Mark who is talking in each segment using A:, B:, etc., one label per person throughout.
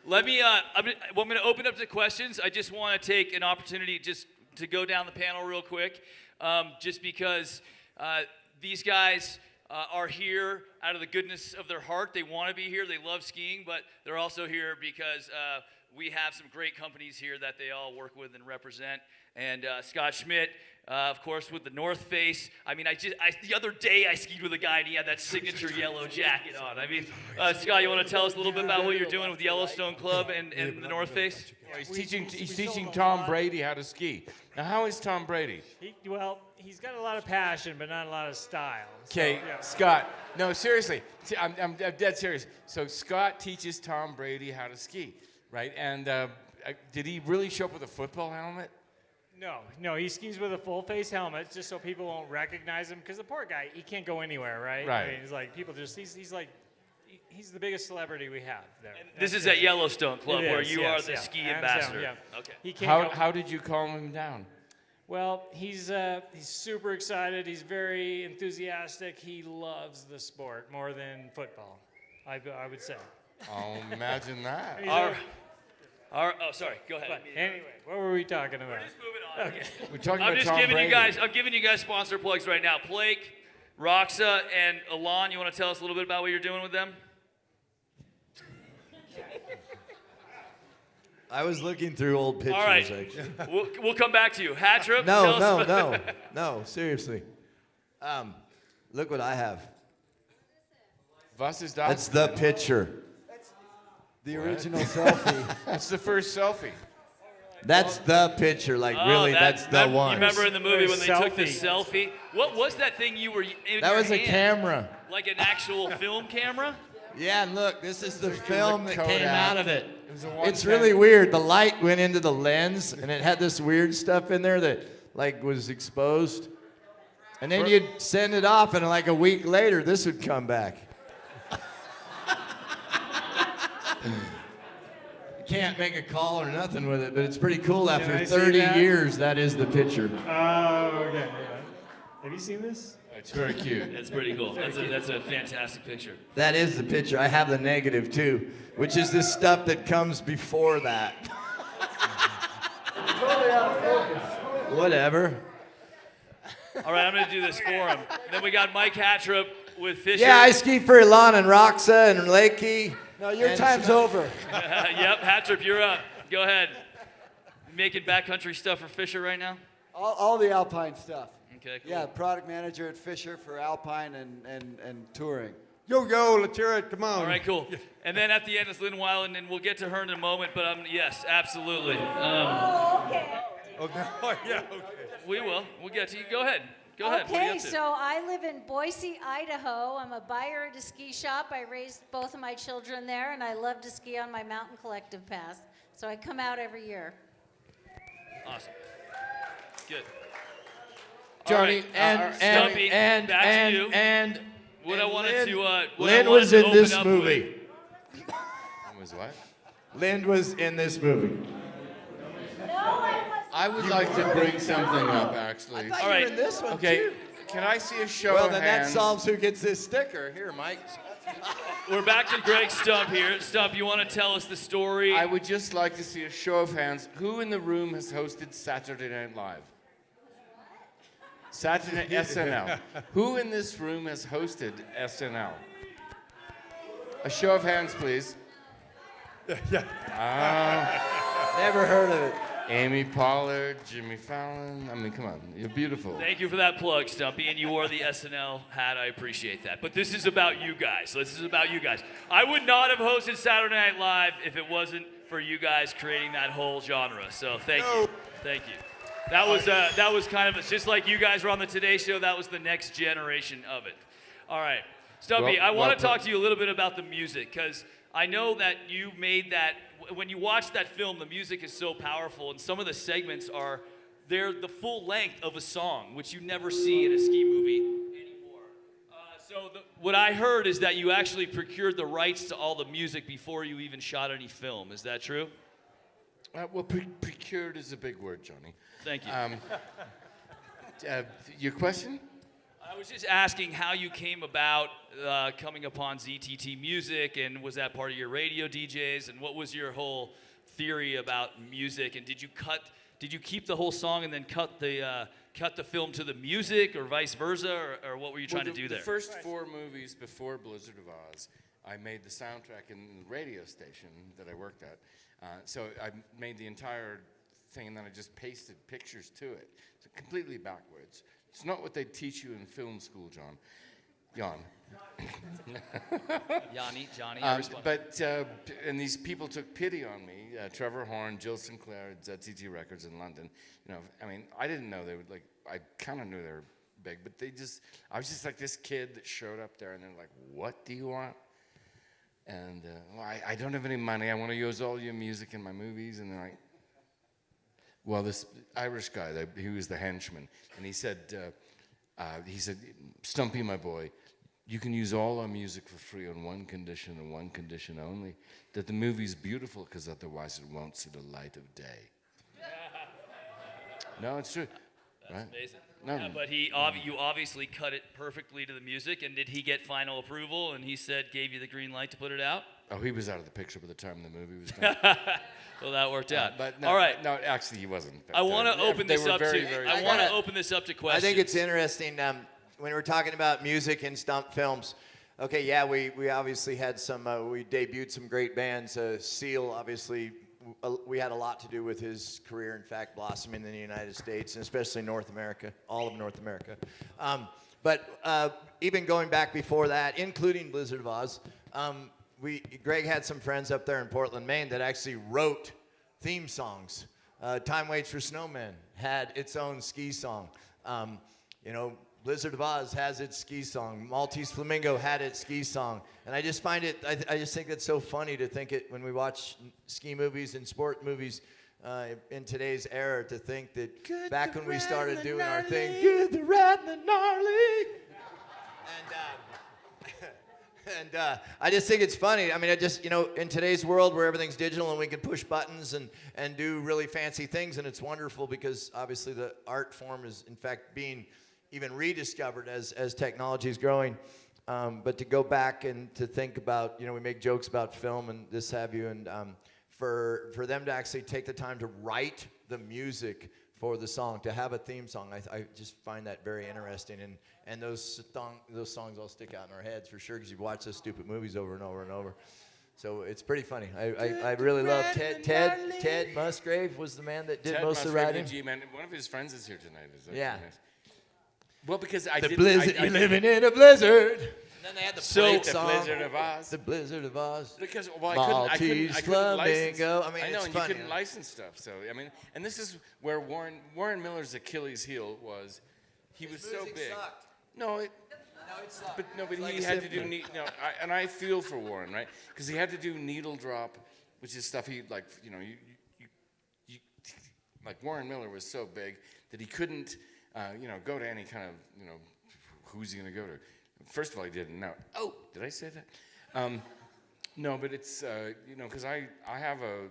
A: Let me, I'm going to open up to questions. I just want to take an opportunity just to go down the panel real quick, just because these guys are here out of the goodness of their heart. They want to be here. They love skiing, but they're also here because we have some great companies here that they all work with and represent. And Scot Schmidt, of course, with the North Face. I mean, the other day I skied with a guy and he had that signature yellow jacket on. I mean, Scott, you want to tell us a little bit about what you're doing with Yellowstone Club and the North Face?
B: Yeah, he's teaching Tom Brady how to ski. Now, how is Tom Brady?
C: He's got a lot of passion, but not a lot of style.
B: Okay,
C: So, yeah.
B: Scott. No, seriously. I'm dead serious. So Scott teaches Tom Brady how to ski, right? And did he really show up with a football helmet?
C: No, he skis with a full face helmet just so people won't recognize him. Because the poor guy, he can't go anywhere, right?
B: Right.
C: I mean, it's like people just, he's the biggest celebrity we have there.
A: And this is at Yellowstone Club where you are the ski
C: Hands
A: ambassador.
C: down, yeah.
A: Okay.
C: He can't go.
B: How did you calm him down?
C: Well, he's super excited. He's very enthusiastic. He loves the sport more than football, I would say.
B: Oh, imagine that.
A: Oh, sorry. Go ahead.
C: But anyway, what were we talking about?
A: We're just moving on.
C: Okay.
B: We're talking
A: I'm
B: about
A: just
B: Tom
A: giving
B: Brady.
A: I'm giving you guys sponsor plugs right now. Plake, Roxa, and Alon. You want to tell us a little bit about what you're doing with them?
D: I was looking through old pictures.
A: All right.
D: Actually.
A: We'll come back to you. Hattrup. tell us
D: No. Seriously. Look what I have.
B: Was ist
D: That's
B: das?
D: the picture.
E: The original selfie.
B: That's the first selfie.
D: That's the picture. Like really, that's the one.
A: You remember in the movie when they took the
C: Selfie.
A: selfie? What was that thing you were in
D: That
A: your
D: was a
A: hand?
D: camera.
A: Like an actual film camera?
D: Yeah, and look, this is the film that
B: Kodak.
D: came out of it.
B: It was a
D: It's
B: 110.
D: really weird. The light went into the lens, and it had this weird stuff in there that like was exposed. And then you'd send it off, and like a week later, this would come back. You can't make a call or nothing with it, but it's pretty cool. After
C: I see
D: 30
C: that?
D: years, that is the picture.
C: Oh, okay. Yeah. Have you seen this?
B: It's very cute.
A: That's pretty cool. That's a fantastic picture.
D: That is the picture. I have the negative too, which is this stuff that comes before that.
E: Totally out of focus.
D: Whatever.
A: All right, I'm going to do this for him. Then we got Mike Hattrup with Fisher.
D: Yeah, I ski for Ilan and Roxa and Lakey.
E: No, your
D: And
E: time's over.
A: Yep, Hattrup, you're up. Go ahead. Making backcountry stuff for Fisher right now?
E: All the Alpine stuff.
A: Okay, cool.
E: Yeah, product manager at Fisher for Alpine and touring.
F: Yo, let's hear it. Come on.
A: All right, cool. And then at the end is Lynne Wieland, and we'll get to her in a moment, but yes, absolutely.
F: Okay. Yeah, okay.
A: We will. We'll get to you. Go ahead. Go ahead. What are you
G: Okay,
A: up to?
G: so I live in Boise, Idaho. I'm a buyer at a ski shop. I raised both of my children there, and I love to ski on my mountain collective pass. So I come out every year.
A: Awesome. Good.
D: Johnny,
A: All right. Stumpy, back to you.
D: and
A: What I wanted to, what I
D: Lynne
A: wanted
D: was
A: to
D: in
A: open
D: this
A: up
D: movie.
A: with-
B: Was what?
D: Lynne was in this movie.
B: I would like to bring something up, actually.
A: All right.
D: in this one
B: Okay,
D: too.
B: can I see a show
D: Well,
B: of
D: then that
B: hands?
D: solves who gets this sticker. Here, Mike.
A: We're back to Greg Stump here. Stump, you want to tell us the story?
B: I would just like to see a show of hands. Who in the room has hosted Saturday Night Live? Saturday SNL. Who in this room has hosted SNL? A show of hands, please.
D: Never heard of it.
B: Amy Pollard, Jimmy Fallon. I mean, come on, you're beautiful.
A: Thank you for that plug, Stumpy, and you wore the SNL hat. I appreciate that. But this is about you guys. This is about you guys. I would not have hosted Saturday Night Live if it wasn't for you guys creating that whole genre. So thank you. Thank you. That was kind of just like you guys were on the Today Show. That was the next generation of it. All right, Stumpy,
B: Well-
A: I want
B: well
A: to talk to you a little bit about the music because I know that you made that. When you watch that film, the music is so powerful, and some of the segments they're the full length of a song, which you never see in a ski movie anymore. What I heard is that you actually procured the rights to all the music before you even shot any film. Is that true?
B: Well, procured is a big word, Johnny.
A: Thank you.
B: Your question?
A: I was just asking how you came about coming upon ZTT Music, and was that part of your radio DJs, and what was your whole theory about music, and did you keep the whole song and then cut the film to the music, or vice versa, or what were you trying to do there?
B: The first 4 movies before Blizzard of Oz, I made the soundtrack in the radio station that I worked at. So I made the entire thing, and then I just pasted pictures to it. So completely backwards. It's not what they teach you in film school, Johnny,
A: I respond.
B: And these people took pity on me. Trevor Horn, Jill Sinclair at ZTT Records in London. You know, I mean, I didn't know they would like. I kind of knew they were big, but I was just like this kid that showed up there, and they're like, "What do you want?" And well, I don't have any money. I want to use all your music in my movies, and they're like, well, this Irish guy, he was the henchman, and he said, Stumpy, my boy, you can use all our music for free on one condition and one condition only, that the movie's beautiful, because otherwise it won't see the light of day. No, it's true.
A: That's
B: right?
A: amazing.
B: No.
A: Yeah, but you obviously cut it perfectly to the music, and did he get final approval, and he gave you the green light to put it out?
B: Oh, he was out of the picture by the time the movie was done.
A: Well, that worked out.
B: But no,
A: all right.
B: No, actually, he wasn't.
A: I want to open this up
B: very,
A: to.
B: very
A: I want to open this up to questions.
D: I think it's interesting when we're talking about music and Stump films. Okay, yeah, we obviously had some. We debuted some great bands. Seal, obviously, we had a lot to do with his career. In fact, blossoming in the United States and especially North America, all of North America. But even going back before that, including Blizzard of Oz, Greg had some friends up there in Portland, Maine, that actually wrote theme songs. Time Waits for Snowmen had its own ski song. Blizzard of Oz has its ski song. Maltese Flamingo had its ski song. And I just find it, I just think it's so funny to think it when we watch ski movies and sport movies in today's era, to think that good back when we started doing our thing, good, the rat, and the gnarly. And I just think it's funny. I mean, in today's world where everything's digital and we can push buttons and do really fancy things, and it's wonderful because obviously the art form is, in fact, being even rediscovered as technology is growing. But to go back and to think about, we make jokes about film and this have you, and for them to actually take the time to write the music for the song, to have a theme song, I just find that very interesting. And those songs all stick out in our heads for sure, because you've watched those stupid movies over and over and over. So it's pretty funny. I really love Ted Musgrave was the man that did most of the writing.
B: Man, one of his friends is here tonight.
D: Yeah.
B: Nice. Well, because
D: you're living in a blizzard. And then they had the
B: Blake
D: song.
B: Blizzard of Oz.
D: The Blizzard of Oz.
B: Because I
D: Maltese
B: couldn't license.
D: Flamingo. I mean,
B: I know,
D: it's
B: and
D: funny.
B: you couldn't license stuff. So I mean, and this is where Warren Miller's Achilles heel was. He was so big.
D: Sucked.
B: No, it
D: sucked.
B: But he had to do and I feel for Warren, right? Because he had to do needle drop, which is stuff he like. You like Warren Miller was so big that he couldn't, go to any kind of, who's he gonna go to? First of all, he didn't know. Oh, did I say that? No, but it's, because I have a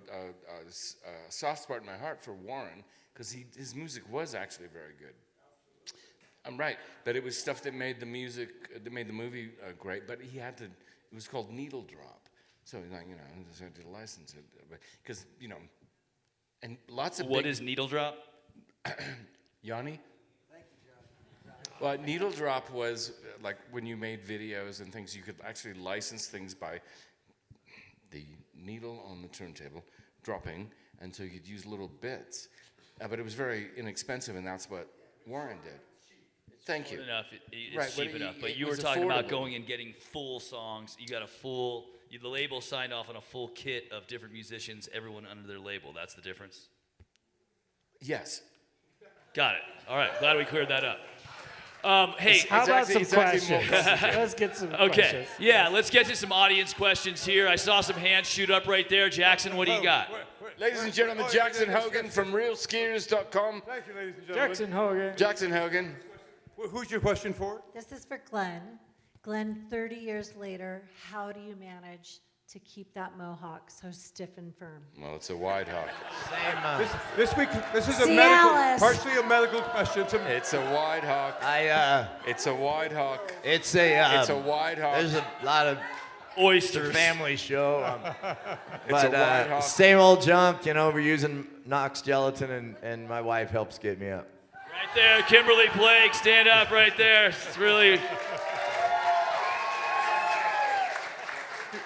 B: soft spot in my heart for Warren, because his music was actually very good. I'm right, but it was stuff that made the movie great, but he had to, it was called needle drop. So, so I had to license it, because, and lots of
A: What is needle drop?
B: Yanni? Well, needle drop was like when you made videos and things, you could actually license things by the needle on the turntable dropping, and so you could use little bits. But it was very inexpensive, and that's what Warren did. Thank you.
A: It's
B: Right,
A: cheap
B: but
A: enough. But
B: it
A: you were
B: was
A: talking about
B: affordable.
A: going and getting full songs. You got the label signed off on a full kit of different musicians, everyone under their label. That's the difference?
B: Yes.
A: Got it. All right. Glad we cleared that up. Hey,
C: How about some
B: it's actually more
C: questions? Let's get some
A: okay.
C: questions.
A: Yeah, let's get to some audience questions here. I saw some hands shoot up right there. Jackson, what do you got?
B: Ladies and gentlemen, Jackson Hogan from realskiers.com.
F: Thank you, ladies and gentlemen.
C: Jackson Hogan.
B: Jackson Hogan.
F: Who's your question for?
G: This is for Glenn. Glenn, 30 years later, how do you manage
H: to keep that mohawk so stiff and firm?
B: Well, it's a wide hawk.
D: Same.
F: This week, this is a
H: Cialis.
F: partially a medical question.
B: It's a wide hawk. It's a wide hawk.
D: It's a.
B: It's a wide hawk.
D: There's a lot of
A: Oysters.
D: family show.
B: It's a
D: But
B: wide hawk.
D: same old junk, you know. We're using Knox gelatin, and my wife helps get me up.
A: Right there, Kimberly Plake, stand up right there. It's really.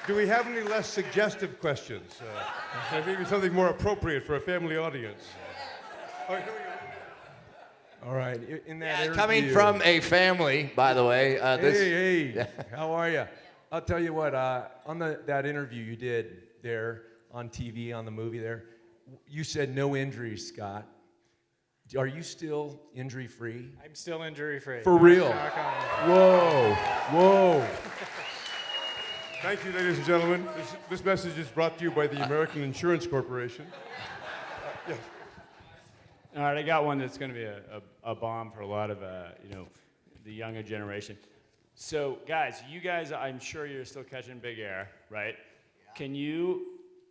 F: Do we have any less suggestive questions? Maybe something more appropriate for a family audience. All right, here we go. All right, in that interview.
D: Coming from a family, by the way.
F: Hey, how are you? I'll tell you what, on that interview you did there on TV, on the movie there, you said no injuries, Scott. Are you still injury-free?
C: I'm still injury-free.
F: For real?
C: Knock on.
F: Whoa. Thank you, ladies and gentlemen. This message is brought to you by the American Insurance Corporation. Yes.
I: All right, I got one that's going to be a bomb for a lot of the younger generation. So, guys, I'm sure you're still catching big air, right? Yeah. Can you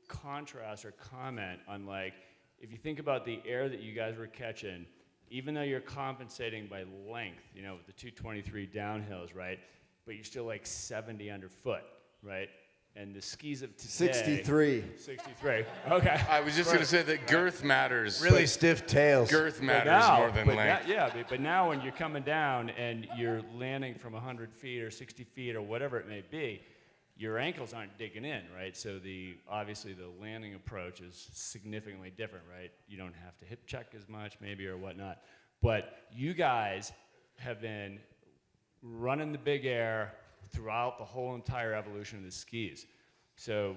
I: contrast or comment on, like, if you think about the air that you guys were catching, even though you're compensating by length, you know, with the 223 downhills, right? But you're still like 70 underfoot, right? And the skis of today.
E: 63.
I: 63. Okay.
B: I was just going to say that girth matters.
D: Really stiff tails.
B: Girth matters more than length.
I: But now when you're coming down and you're landing from 100 feet or 60 feet or whatever it may be, your ankles aren't digging in, right? So obviously the landing approach is significantly different, right? You don't have to hip check as much maybe or whatnot. But you guys have been running the big air throughout the whole entire evolution of the skis. So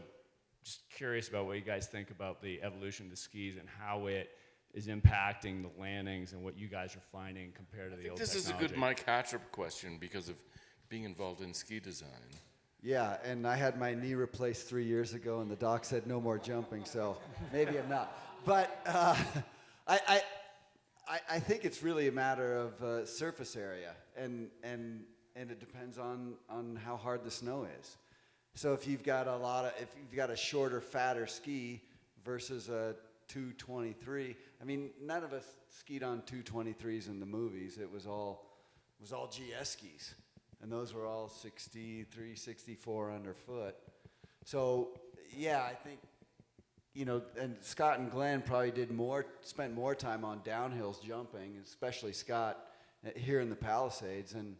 I: just curious about what you guys think about the evolution of the skis and how it is impacting the landings and what you guys are finding compared to the old
B: This
I: technology.
B: is a good Mike Hattrup question because of being involved in ski design.
E: Yeah, and I had my knee replaced 3 years ago, and the doc said no more jumping, so maybe I'm not. But I think it's really a matter of surface area, and it depends on how hard the snow is. So if you've got a shorter, fatter ski versus a 223, I mean, none of us skied on 223s in the movies. It was all GS skis. And those were all 63, 64 underfoot. So, yeah, I think, you know, and Scott and Glen probably spent more time on downhills jumping, especially Scott here in the Palisades. And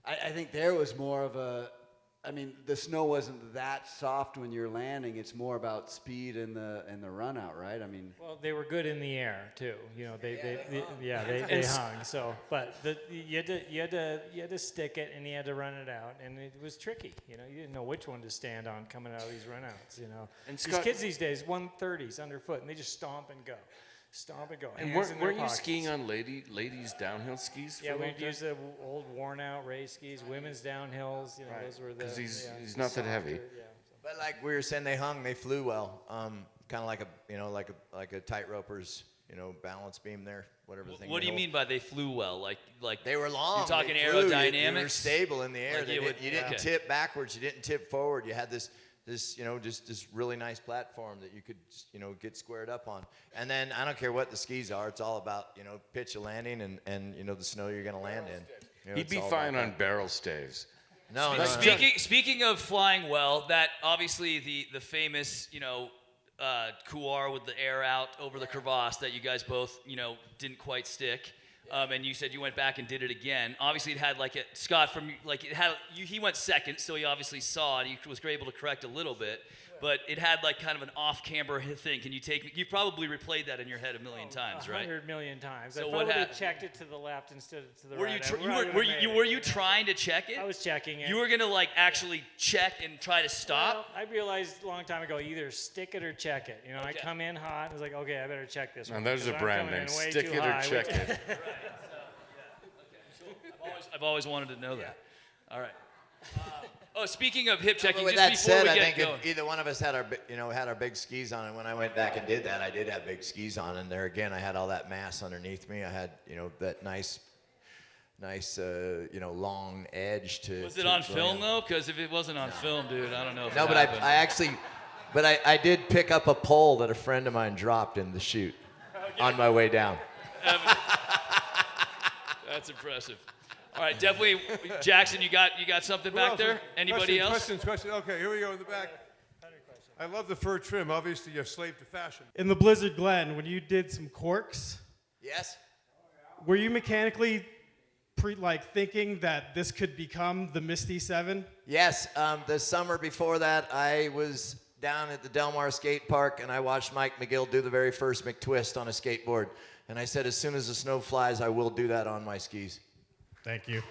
E: I think there was more of the snow wasn't that soft when you're landing. It's more about speed and the run out, right? I mean,
C: Well, they were good in the air too. You know, they hung. So, but you had to stick it and you had to run it out, and it was tricky. You know, you didn't know which one to stand on coming out of these runouts. You know,
B: And
C: these
B: Scott-
C: kids these days 130s underfoot, and they just stomp and go. Stomp and go.
B: And
C: Hands in their
B: weren't you
C: pockets.
B: skiing on ladies' downhill skis?
C: Yeah,
B: for a long
C: we'd
B: time?
C: use the old worn-out race skis, women's downhills. You know, those were the.
B: 'Cause he's
C: yeah,
B: not that heavy.
C: softer, yeah.
D: But like we were saying, they flew well. Kind of like a tightroper's, balance beam there, whatever the thing.
A: What do you mean by they flew well? Like
D: They were long.
A: You're talking
D: they flew. You were
A: aerodynamics?
D: stable in the air.
A: Like
D: You didn't
A: okay.
D: tip backwards. You didn't tip forward. You had this just this really nice platform that you could, get squared up on. And then I don't care what the skis are. It's all about, pitch of landing and the snow you're going to land in.
B: He'd
D: it's
B: be
D: all
B: fine
D: about
B: on
D: that.
B: barrel staves.
D: No,
A: Speaking of flying well, that obviously the famous couloir with the air out over the crevasse that you guys both didn't quite stick, and you said you went back and did it again. Obviously, it had he went second, so he obviously saw it. He was able to correct a little bit. But it had like kind of an off-camber thing. Can you you probably replayed that in your head a million times, right?
C: 100 million times.
A: So
C: I
A: what
C: probably
A: happened?
C: checked it to the left instead of to the
A: Were
C: right.
A: you tr-
C: I
A: you
C: would've
A: were
C: made
A: you
C: it.
A: were you trying to check it?
C: I was checking it.
A: You were gonna actually check and try to stop.
C: Well, I realized a long time ago, either stick it or check it. I
A: Okay.
C: come in hot. I was like, okay, I better check this
B: Now
C: one.
B: there's
C: 'cause
B: a
C: I'm
B: brand
C: coming
B: name.
C: in way
B: Stick
C: too
B: it or
C: high,
B: check
C: which-
B: it.
A: I've always wanted to know that. All right. Speaking of hip checking,
D: With
A: just
D: that
A: before
D: said,
A: we
D: I
A: get
D: think
A: going.
D: if either one of us had our big skis on, and when I went back and did that, I did have big skis on, and there again, I had all that mass underneath me. I had that nice nice, long edge to.
A: Was it
D: to
A: on
D: land.
A: film though? Because if it wasn't on film, dude, I don't know. If
D: No,
A: it
D: but
A: happened.
D: I actually, I did pick up a pole that a friend of mine dropped in the chute on my way down.
A: That's impressive. All right, definitely, Jackson. You got something back there? Anybody else?
J: Questions. Okay, here we go in the back. I love the fur trim. Obviously, you're a slave to fashion.
K: In the Blizzard Glen, when you did some corks,
D: Yes.
K: were you mechanically thinking that this could become the Misty 7?
D: Yes. The summer before that, I was down at the Del Mar skate park and I watched Mike McGill do the very first McTwist on a skateboard. And I said, as soon as the snow flies, I will do that on my skis.
K: Thank you.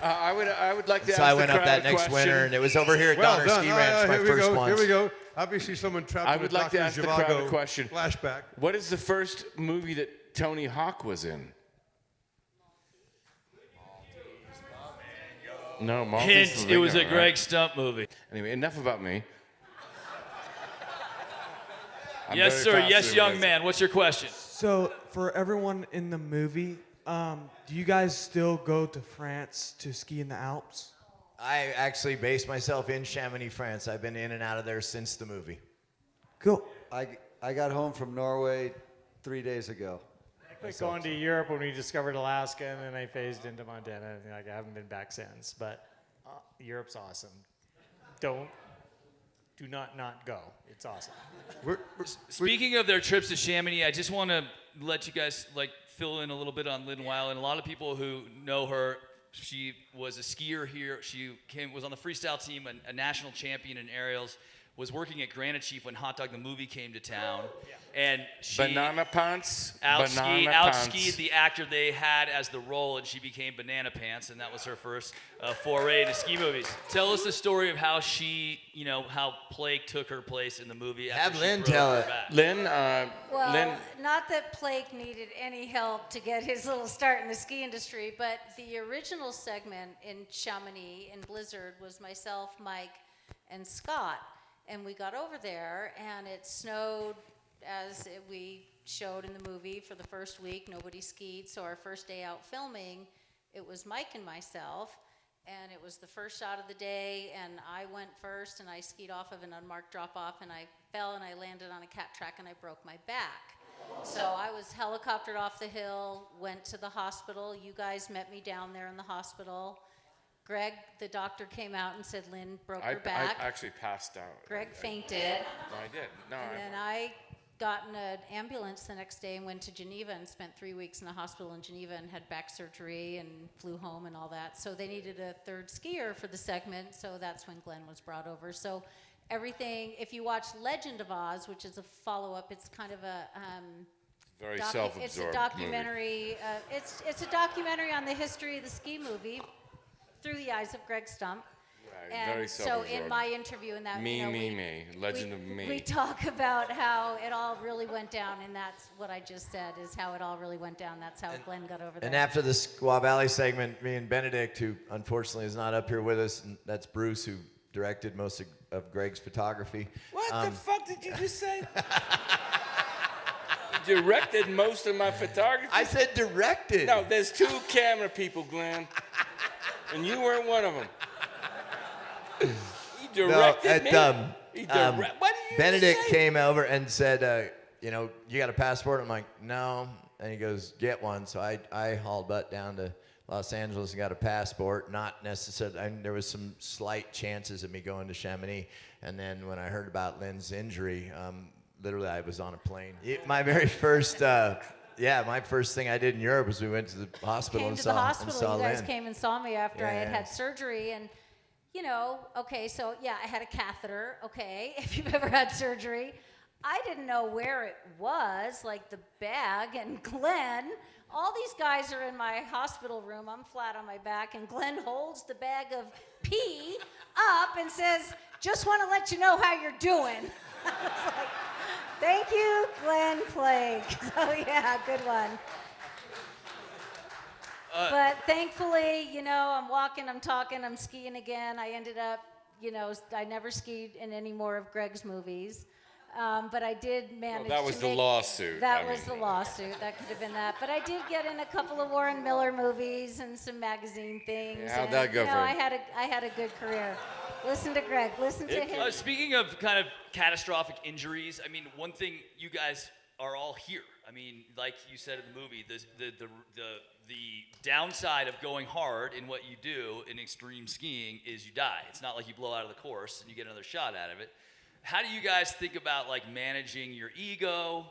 B: I would like to ask
D: So I
B: the
D: went up
B: crowd
D: that
B: a
D: next
B: question.
D: winter, and it was over here at
J: Well
D: Donner
J: done.
D: Ski Ranch, my
J: Here we
D: first
J: go.
D: ones.
J: Here we go. Obviously, someone trapped
B: I
J: in
B: would
J: a
B: like to
J: Dr.
B: ask the crowd a
J: Zhivago
B: question.
J: Flashback.
B: What is the first movie that Tony Hawk was in? No, Maltese
A: Hint: it was a
B: Flamingo,
A: Greg
B: right?
A: Stump movie.
B: Anyway, enough about me. I'm
A: Yes,
B: very
A: sir.
B: fast
A: Yes,
B: with
A: young
B: this.
A: man. What's your question?
L: So, for everyone in the movie, do you guys still go to France to ski in the Alps?
D: I actually based myself in Chamonix, France. I've been in and out of there since the movie.
L: Cool.
E: I got home from Norway 3 days ago.
C: I quit going to Europe when we discovered Alaska, and then I phased into Montana. And, I haven't been back since. But Europe's awesome. Do not go. It's awesome.
A: Speaking of their trips to Chamonix, I just want to let you guys fill in a little bit on Lynne Wieland. A lot of people who know her, she was a skier here. She was on the freestyle team, a national champion in aerials. Was working at Granite Chief when Hot Dog the movie came to town, and she
B: Banana Pants.
A: outskied the actor they had as the role, and she became Banana Pants, and that was her first foray into ski movies. Tell us the story of how she, how Plake took her place in the movie.
D: Have
A: after she
D: Lynne
A: broke
D: tell
A: her
D: it.
A: back.
B: Lynne,
G: Well,
B: Lynne,
G: not that Plake needed any help to get his little start in the ski industry, but the original segment in Chamonix in Blizzard was myself, Mike, and Scott. And we got over there, and it snowed we showed in the movie for the first week. Nobody skied, so our first day out filming, it was Mike and myself, and it was the first shot of the day, and I went first, and I skied off of an unmarked drop-off, and I fell, and I landed on a cat track, and I broke my back. So I was helicoptered off the hill, went to the hospital. You guys met me down there in the hospital. Greg, the doctor, came out and said Lynne broke her back.
B: I actually passed out.
G: Greg fainted.
B: No, I did. No,
G: And then I got in an ambulance the next day and went to Geneva and spent 3 weeks in a hospital in Geneva and had back surgery and flew home and all that. So they needed a third skier for the segment, so that's when Glen was brought over. So everything, if you watch Legend of Oz, which is a follow-up, it's kind of a
B: very self-absorbed
G: it's a documentary. It's a documentary on the history of the ski movie through the eyes of Greg Stump.
B: Right,
G: And
B: very
G: so
B: self-absorbed.
G: in my interview in that,
B: Me. Legend of me.
G: We talk about how it all really went down, and that's what I just said is how it all really went down. That's how Glen got over there.
D: And after the Squaw Valley segment, me and Benedict, who unfortunately is not up here with us, and that's Bruce, who directed most of Greg's photography.
B: What the fuck did you just say? Directed most of my photography?
D: I said directed.
B: No, there's 2 camera people, Glenn. And you weren't one of them. He directed me? He what did you
D: Benedict
B: say?
D: came over and said, you got a passport? I'm like, no. And he goes, get one. So I hauled butt down to Los Angeles and got a passport. Not necessarily, there was some slight chances of me going to Chamonix. And then when I heard about Lynne's injury, literally I was on a plane. My very first, my first thing I did in Europe was we went to the hospital
G: Came
D: and
G: to
D: saw
G: the hospital.
D: and saw
G: You guys
D: Lynne.
G: came and saw me after I had
D: Yeah.
G: had surgery, and okay, so yeah, I had a catheter. Okay, if you've ever had surgery, I didn't know where it was, like the bag. And Glen, all these guys are in my hospital room. I'm flat on my back, and Glen holds the bag of pee up and says, "Just want to let you know how you're doing." I was like, thank you, Glen Plake. So yeah, good one. But thankfully, I'm walking, I'm talking, I'm skiing again. I ended up, I never skied in any more of Greg's movies. but I did manage
B: that was
G: to
B: the
G: make,
B: lawsuit.
G: That was the lawsuit. That could have been that. But I did get in a couple of Warren Miller movies and some magazine things.
B: Yeah, how'd
G: and,
B: that go
G: you know,
B: for you?
G: I had a good career. Listen to Greg. Listen to him.
A: Speaking of kind of catastrophic injuries, I mean, one thing you guys are all here. I mean, like you said in the movie, the downside of going hard in what you do in extreme skiing is you die. It's not like you blow out of the course and you get another shot out of it. How do you guys think about like managing your ego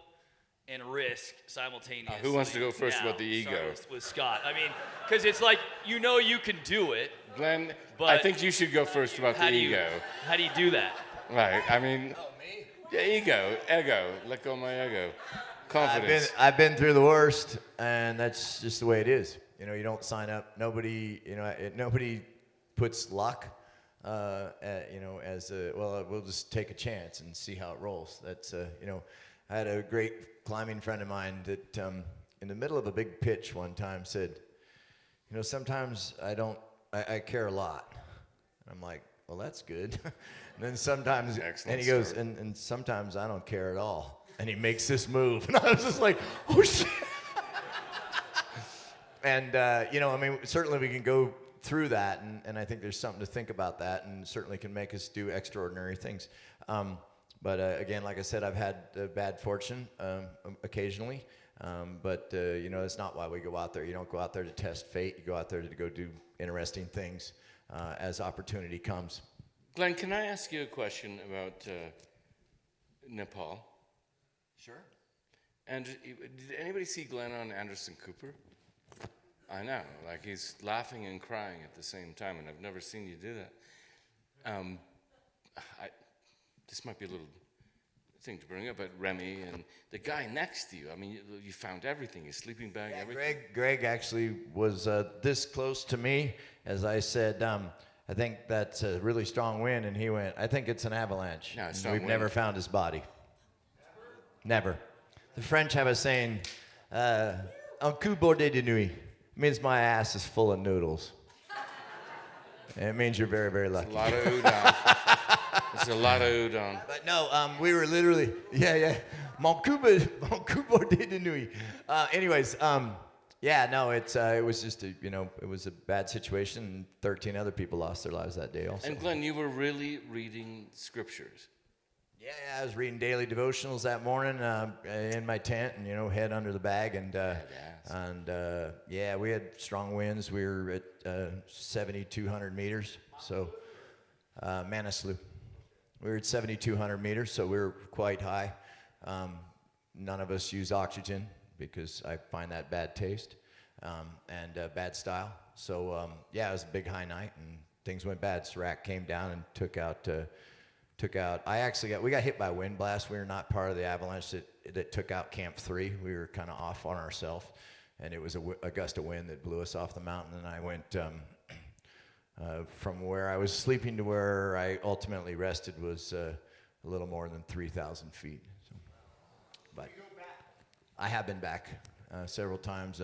A: and risk simultaneously?
B: Who wants to go first
A: now?
B: about the ego?
A: Sorry, with Scott. I mean, because it's like you know you can do it.
B: Glenn,
A: But
B: I think you should go first about the ego.
A: How do you do that?
B: Right. I mean, yeah, ego. Let go of my ego. Confidence.
D: I've been through the worst, and that's just the way it is. You know, you don't sign up. Nobody puts luck, as we'll just take a chance and see how it rolls. That's, I had a great climbing friend of mine that in the middle of a big pitch one time said, sometimes I care a lot. And I'm like, well, that's good. And then sometimes,
B: Excellent
D: and he goes,
B: story.
D: and sometimes I don't care at all. And he makes this move, and I was just like, oh shit. And certainly we can go through that, and I think there's something to think about that, and certainly can make us do extraordinary things. But again, like I said, I've had bad fortune occasionally, but it's not why we go out there. You don't go out there to test fate. You go out there to go do interesting things as opportunity comes.
B: Glenn, can I ask you a question about Nepal?
D: Sure.
B: And did anybody see Glenn on Anderson Cooper? I know, like he's laughing and crying at the same time, and I've never seen you do that. This might be a little thing to bring up, but Remy and the guy next to you. I mean, you found everything, his sleeping bag, everything.
D: Greg actually was this close to me. As I said, I think that's a really strong wind, and he went, I think it's an avalanche.
B: No, it's
D: And
B: strong
D: we've
B: wind.
D: never found his body. Never. The French have a saying, un coup bordé de nuit, means my ass is full of noodles. And it means you're very, very lucky.
B: A lot of udon. It's a lot of udon.
D: But no, we were literally, mon coup bordé de nuit. It was just it was a bad situation, and 13 other people lost their lives that day also.
B: And Glenn, you were really reading scriptures.
D: Yeah, I was reading daily devotionals that morning in my tent, and head under the bag, and we had strong winds. We were at 7,200 meters, so Manaslu. We were at 7,200 meters, so we were quite high. None of us use oxygen because I find that bad taste and bad style. So it was a big high night, and things went bad. Serac came down and took out. We got hit by a wind blast. We were not part of the avalanche that took out Camp 3. We were kind of off on ourselves, and it was a gust of wind that blew us off the mountain. And I went from where I was sleeping to where I ultimately rested was a little more than 3,000 feet. So, but I have been back several times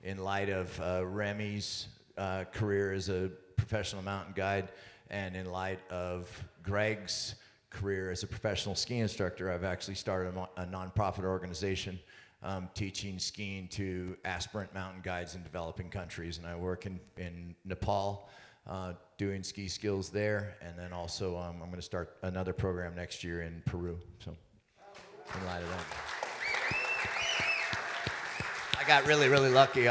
D: in light of Remy's career as a professional mountain guide. And in light of Greg's career as a professional ski instructor, I've actually started a nonprofit organization teaching skiing to aspirant mountain guides in developing countries. And I work in Nepal doing ski skills there. And then also I'm going to start another program next year in Peru. So in light of that. I got really, really lucky.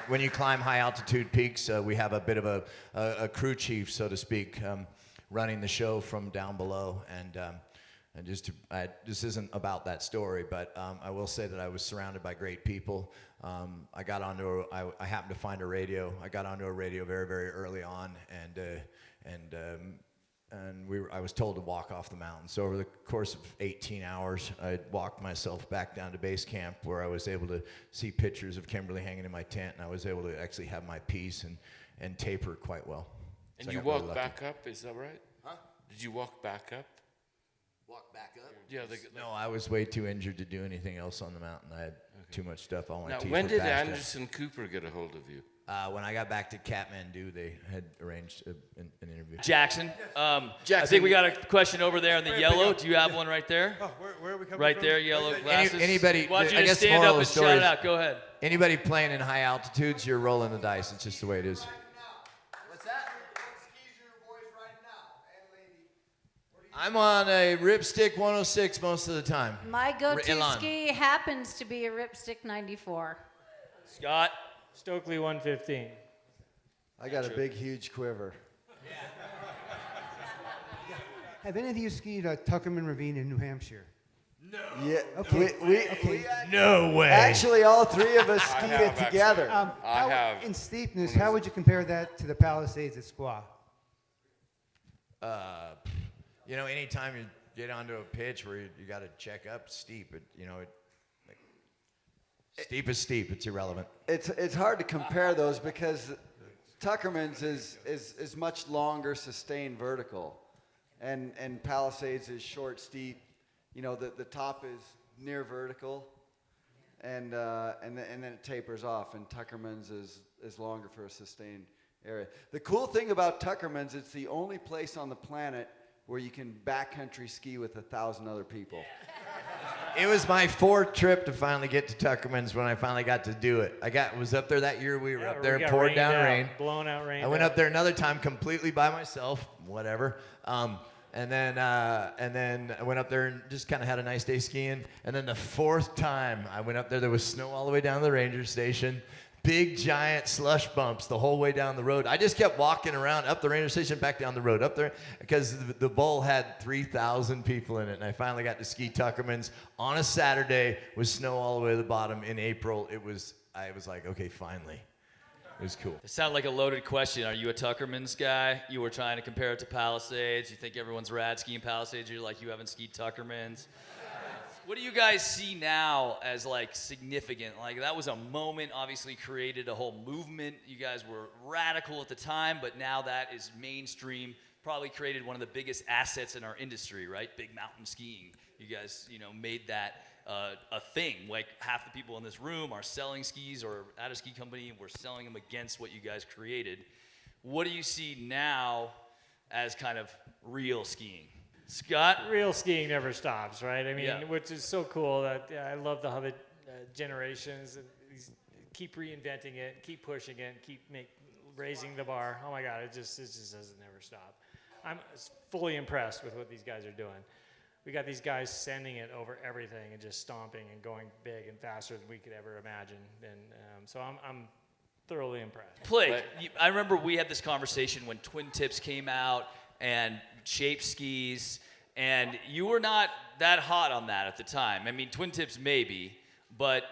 D: When you climb high altitude peaks, we have a bit of a crew chief, so to speak, running the show from down below. And this isn't about that story, but I will say that I was surrounded by great people. I happened to find a radio. I got onto a radio very, very early on, I was told to walk off the mountain. So over the course of 18 hours, I walked myself back down to base camp, where I was able to see pictures of Kimberly hanging in my tent, and I was able to actually have my peace and taper quite well.
B: And
D: So I
B: you
D: got really
B: walked
D: lucky.
B: back up, is that right?
D: Huh?
B: Did you walk back up?
D: Walk back up?
B: Yeah.
D: No, I was way too injured to do anything else on the mountain. I had too much stuff. All my
B: Now,
D: teeth
B: when
D: were
B: did
D: bashed in.
B: Anderson Cooper get a hold of you?
D: when I got back to Kathmandu, they had arranged an interview.
A: Jackson, I think we got a question over there in the yellow. Do you have one right there?
J: Oh, where are we coming
A: Right
J: from?
A: there, yellow glasses.
D: Anybody?
A: Why don't you
D: I
A: just
D: guess
A: stand
D: moral
A: up
D: of
A: and
D: the
A: shout
D: story
A: it
D: is
A: out? Go ahead.
D: Anybody playing in high altitudes, you're rolling the dice. It's just the way it is. What's that? I'm on a Ripstick 106 most of the time.
G: My go-to
D: Elon.
G: ski happens to be a Ripstick 94.
A: Scott?
C: Stokely 115.
E: I got a big, huge quiver.
M: Have any of you skied Tuckerman Ravine in New Hampshire?
E: Yeah.
M: Okay.
F: No way.
E: Actually, all three of us skied
B: have,
E: it
B: actually.
E: together.
B: I have.
M: In steepness, how would you compare that to the Palisades at Squaw?
D: You know, anytime you get onto a pitch where you got to check up steep, steep is steep. It's irrelevant.
E: It's hard to compare those because Tuckerman's is much longer, sustained vertical, and Palisades is short, steep. You know, the top is near vertical, and then it tapers off. And Tuckerman's is longer for a sustained area. The cool thing about Tuckerman's, it's the only place on the planet where you can backcountry ski with 1,000 other people.
D: It was my fourth trip to finally get to Tuckerman's when I finally got to do it. Was up there that year. We were up there and poured down rain.
C: Blown out rain.
D: I went up there another time completely by myself, whatever. And then I went up there and just kind of had a nice day skiing. And then the fourth time I went up there was snow all the way down to the ranger station. Big giant slush bumps the whole way down the road. I just kept walking around up the ranger station, back down the road, up there, because the bowl had 3,000 people in it. And I finally got to ski Tuckerman's on a Saturday with snow all the way to the bottom in April. I was like, okay, finally. It was cool.
A: It sounded like a loaded question. Are you a Tuckerman's guy? You were trying to compare it to Palisades. You think everyone's rad skiing Palisades. You're like, you haven't skied Tuckerman's. What do you guys see now as like significant? Like that was a moment, obviously created a whole movement. You guys were radical at the time, but now that is mainstream. Probably created one of the biggest assets in our industry, right? Big mountain skiing. You guys, made that a thing. Like half the people in this room are selling skis or at a ski company, and we're selling them against what you guys created. What do you see now as kind of real skiing? Scott?
C: Real skiing never stops, right? I mean,
A: Yeah.
C: which is so cool that I love how the generations and keep reinventing it, keep pushing it, keep raising the bar. Oh my God, it just doesn't never stop. I'm fully impressed with what these guys are doing. We got these guys sending it over everything and just stomping and going big and faster than we could ever imagine. And so I'm thoroughly impressed.
A: Plake, I remember we had this conversation when Twin Tips came out and Shape skis, and you were not that hot on that at the time. I mean, Twin Tips maybe, but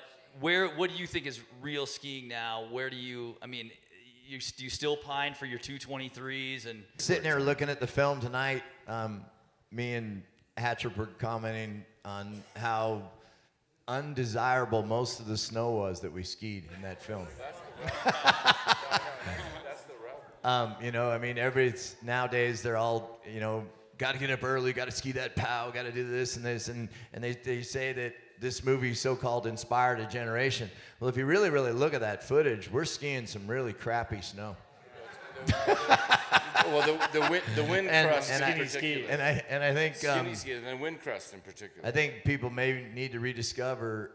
A: what do you think is real skiing now? Where do you, do you still pine for your 223s? And
D: Sitting there looking at the film tonight, me and Hattrup were commenting on how undesirable most of the snow was that we skied in that film. Nowadays they're all, got to get up early, got to ski that POW, got to do this and this, and they say that this movie so-called inspired a generation. Well, if you really, really look at that footage, we're skiing some really crappy snow.
B: Well, the wind crust in particular.
D: And I think
B: Skinny ski and wind crust in particular.
D: I think people may need to rediscover,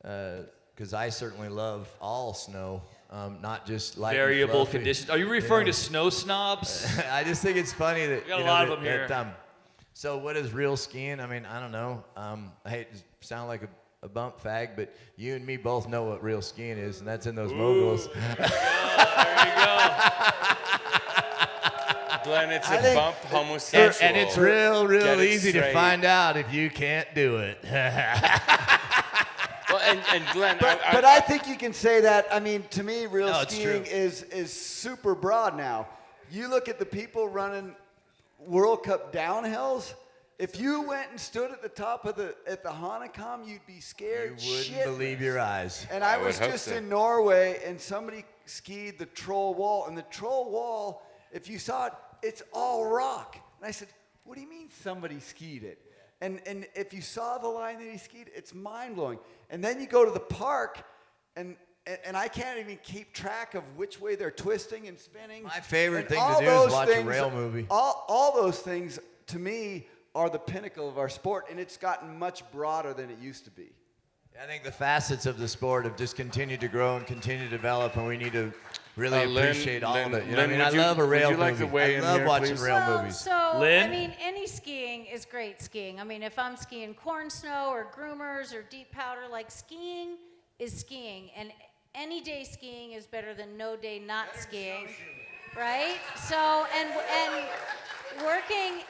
D: because I certainly love all snow, not just light
A: variable
D: and fluffy.
A: conditions. Are you referring to snow snobs?
D: I just think it's funny that
A: We got a lot of them here.
D: So what is real skiing? I don't know. I hate to sound like a bump fag, but you and me both know what real skiing is, and that's in those moguls.
A: There you go.
B: Glenn, it's a bump homosexual.
D: And it's real
B: Get it
D: easy to
B: straight.
D: find out if you can't do it.
B: Well, and Glenn,
E: But I think you can say that. To me, real
D: No, it's
E: skiing
D: true.
E: is super broad now. You look at the people running World Cup downhills. If you went and stood at the top of the Hanekom, you'd be scared.
D: You wouldn't believe your eyes.
E: And I
B: would
E: was
B: hope
E: just
B: so.
E: in Norway, and somebody skied the Troll Wall, and the Troll Wall, if you saw it, it's all rock. And I said, "What do you mean somebody skied it?" And if you saw the line that he skied, it's mind blowing. And then you go to the park, and and I can't even keep track of which way they're twisting and spinning.
D: My favorite
E: And
D: thing
E: all
D: to do is
E: those
D: watch a
E: things-
D: rail movie.
E: All those things, to me, are the pinnacle of our sport, and it's gotten much broader than it used to be.
D: I think the facets of the sport have just continued to grow and continue to develop, and we need to really
B: Lynne,
D: appreciate all of it. You know what I
B: Lynne,
D: mean,
B: would
D: I
B: you-
D: love a rail
B: would you like
D: movie.
B: to weigh
D: I
B: in
D: love
B: here,
D: watching
B: please?
D: rail movies.
G: So,
A: Lynne?
G: I mean, any skiing is great skiing. I mean, if I'm skiing corn snow or groomers or deep powder, like skiing is skiing. And any day skiing is better than no day not skiing, right? So, and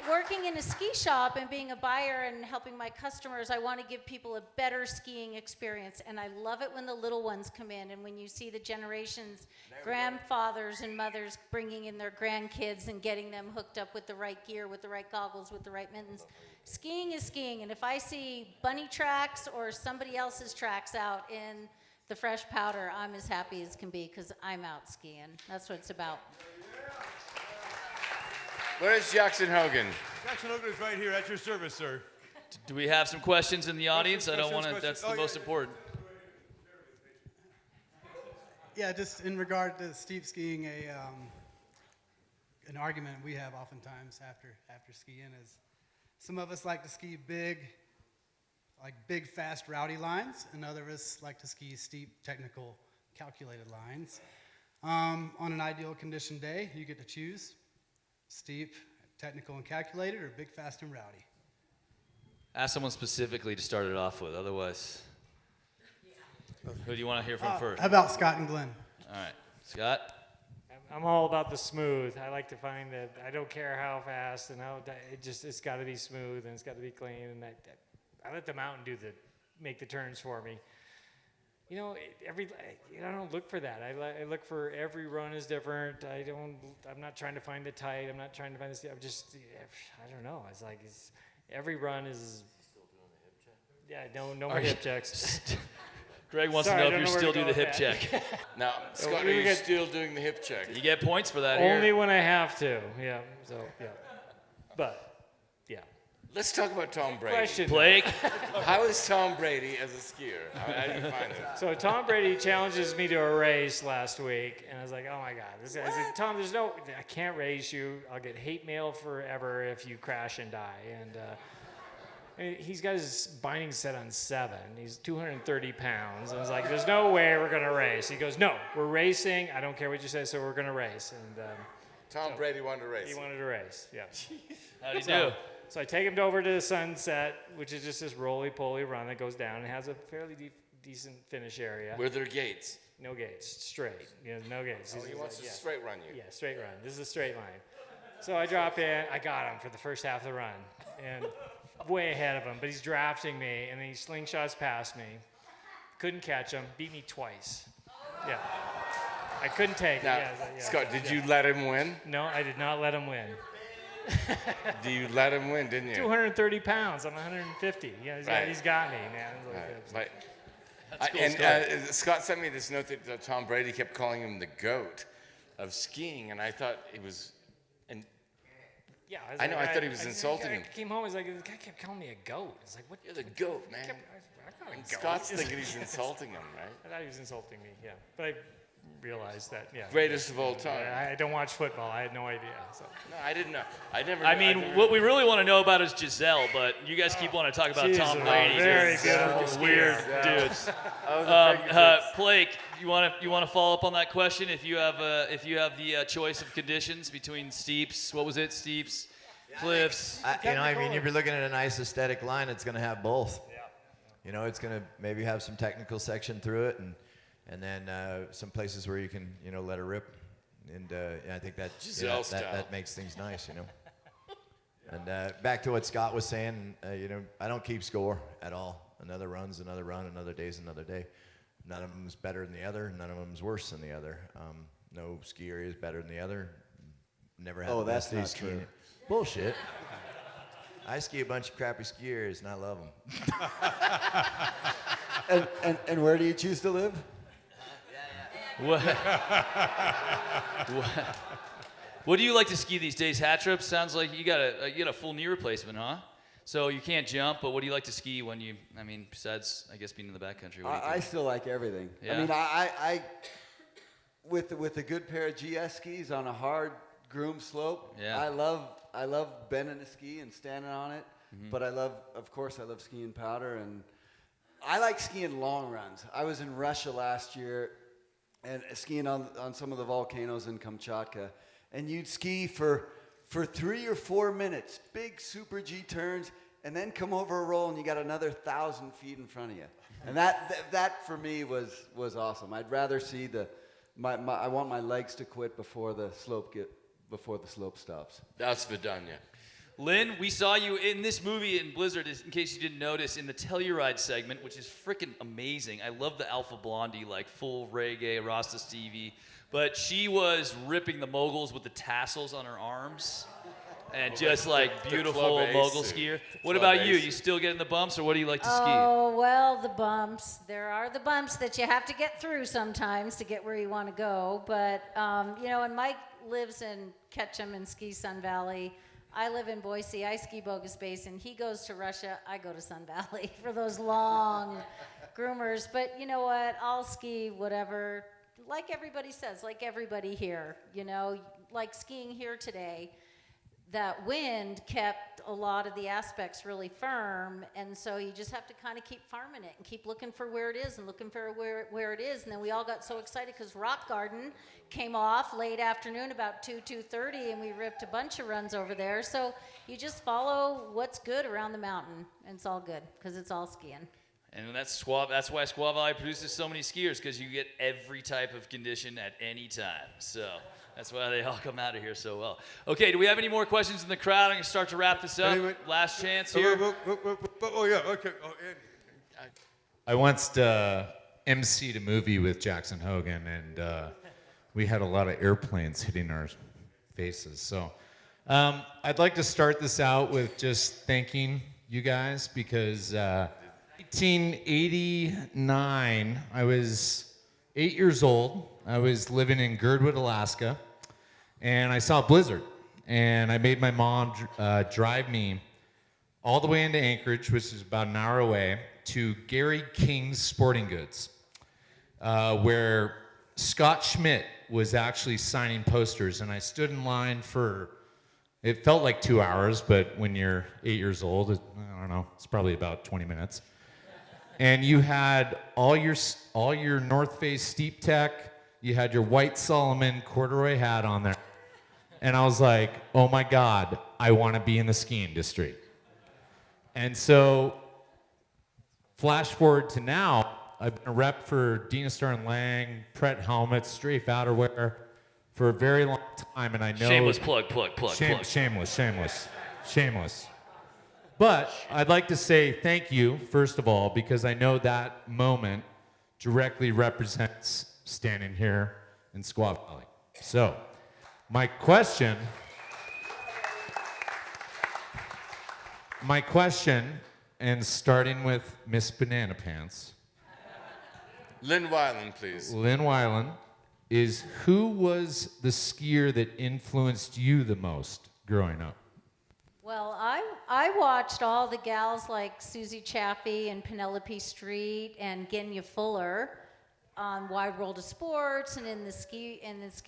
G: working in a ski shop and being a buyer and helping my customers, I want to give people a better skiing experience. And I love it when the little ones come in and when you see the generations, grandfathers and mothers bringing in their grandkids and getting them hooked up with the right gear, with the right goggles, with the right mittens. Skiing is skiing. And if I see bunny tracks or somebody else's tracks out in the fresh powder, I'm as happy as can be because I'm out skiing. That's what it's about.
B: Where's Jackson Hogan?
J: Jackson Hogan is right here at your service, sir.
A: Do we have some questions in the audience? I don't
J: questions,
A: want to.
J: questions.
A: That's the most important.
K: Yeah, just in regard to steep skiing, an argument we have oftentimes after skiing is some of us like to ski big, fast, rowdy lines, and other of us like to ski steep, technical, calculated lines. On an ideal condition day, you get to choose steep, technical, and calculated, or big, fast, and rowdy.
A: Ask someone specifically to start it off with. Otherwise, who do you want to hear from first?
K: How about Scott and Glen?
A: All right, Scott.
C: I'm all about the smooth. I like to find that I don't care how fast and it's got to be smooth and it's got to be clean. And I let the mountain make the turns for me. You know, I don't look for that. I look for every run is different. I'm not trying to find it tight. I'm not trying to find this. I don't know. Every run is. Yeah, no more hip checks.
A: Greg wants
C: Sorry,
A: to
C: I
A: know if
C: don't
A: you
C: know
A: still
C: where
A: do
C: to
A: the
C: go
A: hip
C: with
A: check.
B: Now, Scott, are you still doing the hip check?
A: You get points for that
C: Only
A: here.
C: when I have to. Yeah. So yeah. But yeah.
B: Let's talk about Tom Brady.
C: Question.
A: Blake.
B: How is Tom Brady as a skier? How do you find it?
C: So Tom Brady challenges me to a race last week, and I was like, "Oh my God!" I said, "Tom, I can't race you. I'll get hate mail forever if you crash and die." And he's got his binding set on 7. He's 230 pounds. And I was like, "There's no way we're gonna race." He goes, "No, we're racing. I don't care what you say, so we're gonna race." And
B: Tom Brady wanted to race.
C: he wanted to race. Yeah.
A: How'd he do?
C: So I take him over to the Sunset, which is just this roly-poly run that goes down and has a fairly decent finish area.
B: Were there gates?
C: No gates, straight. No gates.
B: Oh, he wants to straight run you.
C: Yeah, straight run. This is a straight line. So I drop in. I got him for the first half of the run, and way ahead of him. But he's drafting me, and then he slingshots past me. Couldn't catch him. Beat me twice. Yeah. I couldn't take
B: Now,
C: it. Yeah,
B: Scott, did you let him win?
C: No, I did not let him win.
B: You let him win, didn't you?
C: 230 pounds. I'm 150. Yeah, he's got me, man.
B: Scott sent me this note that Tom Brady kept calling him the GOAT of skiing, and I thought it was. And
C: yeah,
B: I know. I thought he was insulting him.
C: I came home. He's like, "The guy kept calling me a goat." It's like, "What?
B: You're the GOAT, man."
C: I'm not a
B: And
C: goat.
B: Scott's thinking he's insulting him, right?
C: I thought he was insulting me. Yeah, but I realized that. Yeah.
B: Greatest of all time.
C: I don't watch football. I had no idea. So.
B: No, I didn't know. I never.
A: I mean, what we really want to know about is Giselle, but you guys keep wanting to talk about
C: She's
A: Tom
C: a
A: Brady.
C: very
A: It's
C: beautiful
A: weird
C: skier.
A: dudes.
B: Blake,
A: Blake, you want to follow up on that question? If you have the choice of conditions between steeps, what was it? Steeps, cliffs.
D: If you're looking at a nice aesthetic line, it's going to have both. Yeah. You know, it's going to maybe have some technical section through it, and then some places where you can, let it rip. And I think that makes things nice, And back to what Scott was saying, I don't keep score at all. Another run's another run, another day's another day. None of them's better than the other. None of them's worse than the other. No ski area is better than the other. Never had the best
E: that's
D: day
E: not
D: skiing.
E: true.
D: Bullshit. I ski a bunch of crappy ski areas, and I love them.
E: And where do you choose to live?
A: What do you like to ski these days? Hattrup? Sounds like you got a full knee replacement, huh? So you can't jump, but what do you like to ski when you, I mean, besides, I guess, being in the backcountry? What do you
E: I
A: do?
E: still like everything.
A: Yeah?
E: I mean, I with a good pair of GS skis on a hard groom slope,
A: Yeah.
E: I love bending a ski and standing on it. But of course, I love skiing powder, and I like skiing long runs. I was in Russia last year and skiing on some of the volcanoes in Kamchatka, and you'd ski for 3 or 4 minutes, big super G turns, and then come over a roll, and you got another 1,000 feet in front of you. And that for me was awesome. I'd rather see I want my legs to quit before the slope stops.
B: That's Vidania.
A: Lynne, we saw you in this movie in Blizzard, in case you didn't notice, in the Telluride segment, which is freaking amazing. I love the Alpha Blondie, like full reggae, Rasta Stevie. But she was ripping the moguls with the tassels on her arms. And just like beautiful
B: Club A
A: mogul
B: suit.
A: skier.
B: The
A: What
B: Club
A: about
B: A
A: you?
B: suit.
A: You still getting the bumps, or what do you like to ski?
G: Oh, well, the bumps. There are the bumps that you have to get through sometimes to get where you want to go. But, and Mike lives in Ketchum and skis Sun Valley. I live in Boise. I ski Bogus Basin. He goes to Russia. I go to Sun Valley for those long groomers. But you know what? I'll ski whatever. Like everybody says, like everybody here, like skiing here today. That wind kept a lot of the aspects really firm, and so you just have to kind of keep farming it and keep looking for where it is and looking for where it is. And then we all got so excited because Rock Garden came off late afternoon about 2:30, and we ripped a bunch of runs over there. So you just follow what's good around the mountain, and it's all good because it's all skiing.
A: And that's why Squaw Valley produces so many skiers, because you get every type of condition at any time. So that's why they all come out of here so well. Okay, do we have any more questions in the crowd? I'm going to start to wrap this up.
J: Anyway.
A: Last chance here.
J: Oh, yeah, okay. Oh, Andy.
N: I once emceed a movie with Jackson Hogan, and we had a lot of airplanes hitting our faces. So I'd like to start this out with just thanking you guys, because 1989, I was 8 years old. I was living in Girdwood, Alaska, and I saw a blizzard. And I made my mom drive me all the way into Anchorage, which is about an hour away, to Gary King's Sporting Goods, where Scot Schmidt was actually signing posters. And I stood in line for, it felt like 2 hours, but when you're 8 years old, I don't know, it's probably about 20 minutes. And you had all your North Face Steep Tech, you had your white Solomon corduroy hat on there. And I was like, oh my God, I want to be in the ski industry. And so, flash forward to now, I've been a rep for Dina and Lang, Pret helmets, Strafe outerwear for a very long time, and I know...
A: Shameless plug.
N: Shameless. But I'd like to say thank you, first of all, because I know that moment directly represents standing here in Squaw Valley. So, my question, and starting with Miss Banana Pants.
B: Lynne Wieland, please.
N: Lynne Wieland, is who was the skier that influenced you the most growing up?
G: Well, I watched all the gals like Susie Chaffee and Penelope Street and Genya Fuller on Wide World of Sports and in the ski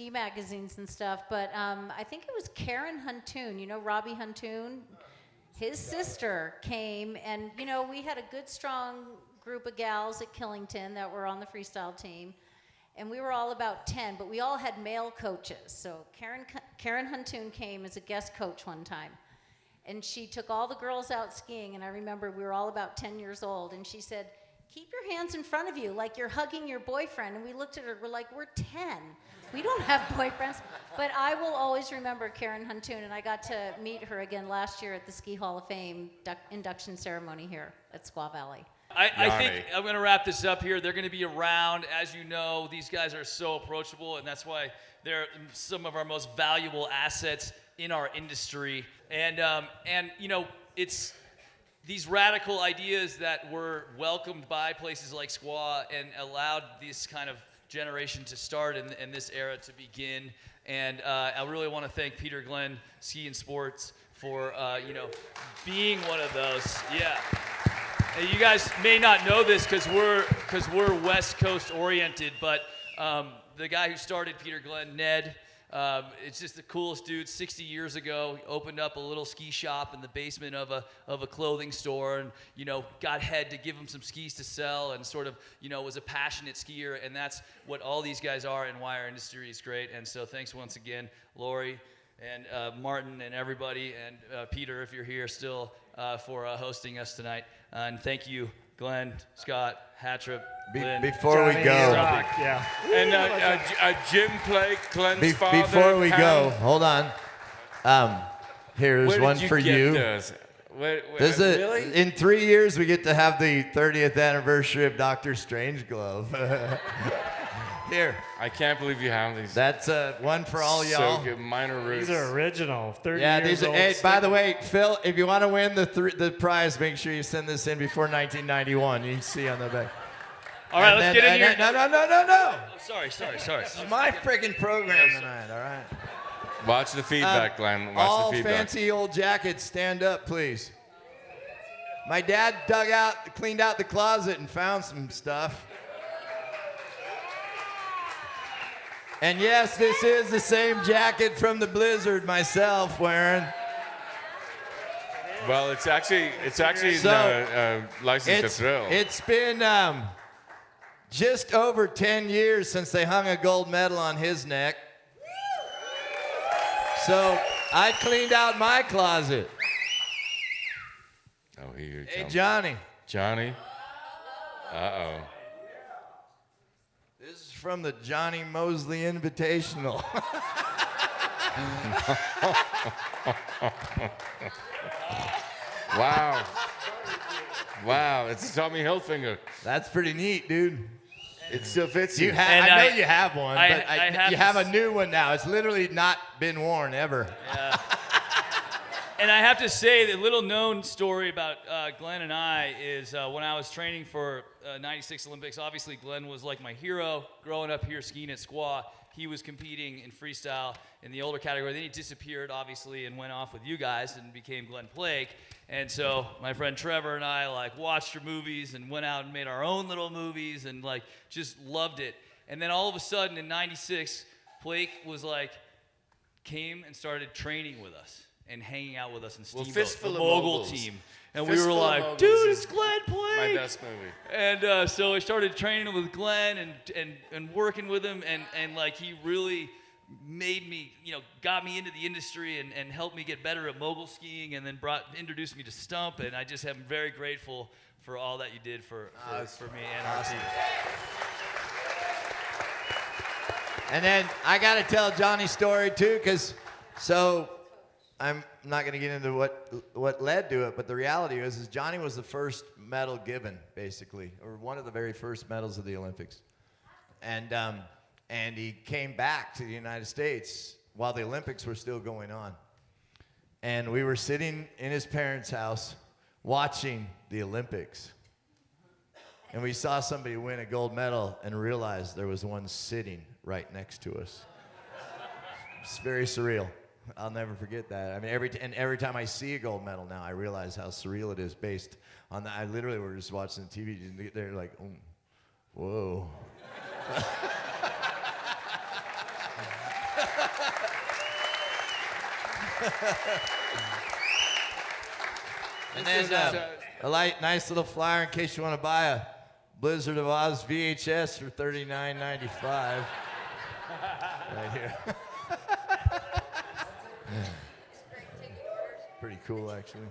G: magazines and stuff. But I think it was Karen Huntoon. You know Robbie Huntoon? His sister came, and we had a good, strong group of gals at Killington that were on the freestyle team. And we were all about 10, but we all had male coaches. So Karen Huntoon came as a guest coach one time. And she took all the girls out skiing, and I remember we were all about 10 years old, and she said, keep your hands in front of you like you're hugging your boyfriend. And we looked at her, we're like, we're 10. We don't have boyfriends. But I will always remember Karen Huntoon, and I got to meet her again last year at the Ski Hall of Fame induction ceremony here at Squaw Valley.
A: I think I'm going to wrap this up here. They're going to be around. As you know, these guys are so approachable, and that's why they're some of our most valuable assets in our industry. And it's these radical ideas that were welcomed by places like Squaw and allowed this kind of generation to start and this era to begin. And I really want to thank Peter Glenn, Ski and Sports, for being one of those. Yeah. And you guys may not know this because we're West Coast oriented, but the guy who started Peter Glenn, Ned, it's just the coolest dude. 60 years ago, he opened up a little ski shop in the basement of a clothing store, and got Head to give him some skis to sell, and sort of was a passionate skier, and that's what all these guys are, and why our industry is great. And so thanks once again, Lori and Martin and everybody, and Peter, if you're here still, for hosting us tonight. And thank you, Glenn, Scott, Hattrup, Lynne,
D: Before we
C: Johnny,
D: go,
C: Scott, yeah.
B: And Jim Plake, Glenn's father.
D: before we go, hold on. Here's
B: Where did
D: one
B: you
D: for
B: get
D: you.
B: Those?
D: This is
B: Really?
D: in 3 years we get to have the 30th anniversary of Dr. Strangeglove. Here,
B: I can't believe you have these.
D: that's one for all y'all.
B: So good, minor roots.
C: These are original. 30
D: Yeah,
C: years
D: these.
C: old.
D: Hey, by the way, Phil, if you want to win the prize, make sure you send this in before 1991. You can see on the back.
A: All right,
D: And
A: let's
D: then-
A: get in
D: and
A: here.
D: then- No.
A: Oh, sorry.
D: This is my freaking program tonight. All right.
B: Watch the feedback, Glenn. Watch
D: All
B: the feedback.
D: fancy old jackets, stand up, please. My dad cleaned out the closet and found some stuff. And yes, this is the same jacket from the blizzard myself wearing.
B: Well, it's actually
D: So,
B: License to Thrill.
D: It's been just over 10 years since they hung a gold medal on his neck. So I cleaned out my closet.
B: Oh, here
D: Hey,
B: comes
D: Johnny.
B: Johnny. Uh-oh.
D: This is from the Johnny Moseley Invitational.
B: Wow. Wow, it's a Tommy Hilfiger.
D: That's pretty neat, dude.
B: It still fits you.
A: And
D: I know you have one,
A: I
D: but
A: have
D: you
A: to
D: have a
A: s-
D: new one now. It's literally not been worn ever.
A: And I have to say, the little known story about Glenn and I is when I was training for 96 Olympics, obviously Glenn was like my hero. Growing up here skiing at Squaw, he was competing in freestyle in the older category. Then he disappeared, obviously, and went off with you guys and became Glen Plake. And so my friend Trevor and I watched your movies and went out and made our own little movies and just loved it. And then all of a sudden in 96, Plake was came and started training with us and hanging out with us in Steamboat,
B: Fistful
A: the
B: of
A: mogul
B: Moguls.
A: team. And
B: Fistful
A: we were
B: of
A: like,
B: Moguls
A: dude,
B: is
A: it's Glen Plake.
B: My best movie.
A: And so I started training with Glenn and working with him, and he really made me, got me into the industry and helped me get better at mogul skiing, and then introduced me to Stump, and I just am very grateful for all that you did for me and our team.
D: And then I got to tell Johnny's story too, because I'm not going to get into what led to it, but the reality is Johnny was the first medal given, basically, or one of the very first medals of the Olympics. And he came back to the United States while the Olympics were still going on. And we were sitting in his parents' house watching the Olympics. And we saw somebody win a gold medal and realized there was one sitting right next to us. It's very surreal. I'll never forget that. I mean, every time I see a gold medal now, I realize how surreal it is based on that. I literally were just watching the TV. They're like, oh, whoa. And then a nice little flyer in case you want to buy a Blizzard of Oz VHS for $39.95. Right here. Pretty cool, actually.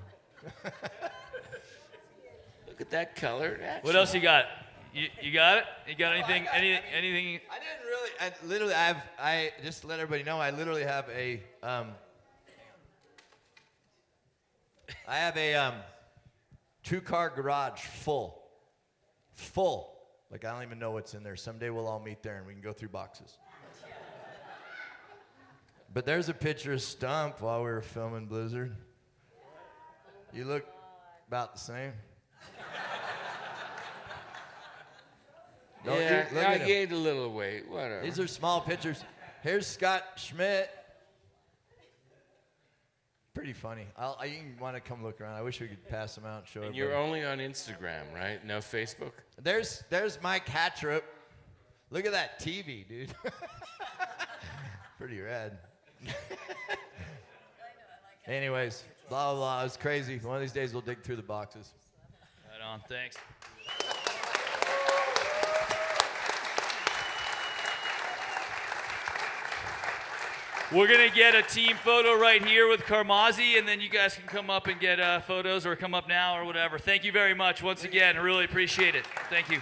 B: Look at that color.
A: What else you got? You got it? You got anything? Anything?
D: I didn't really. I just to let everybody know. I literally have a. I have a 2-car garage full. Like I don't even know what's in there. Someday we'll all meet there and we can go through boxes. But there's a picture of Stump while we were filming Blizzard. You look about the same. Don't you?
B: Yeah,
D: Look
B: I
D: at him.
B: gained a little weight. Whatever.
D: These are small pictures. Here's Scot Schmidt. Pretty funny. You want to come look around. I wish we could pass them out and show
B: And
D: everybody.
B: you're only on Instagram, right? No Facebook?
D: There's Mike Hattrup. Look at that TV, dude. Pretty rad. Anyways, blah, blah, blah. It's crazy. One of these days we'll dig through the boxes.
A: Right on. Thanks. We're going to get a team photo right here with Karmazi, and then you guys can come up and get photos or come up now or whatever. Thank you very much once again. I really appreciate it. Thank you.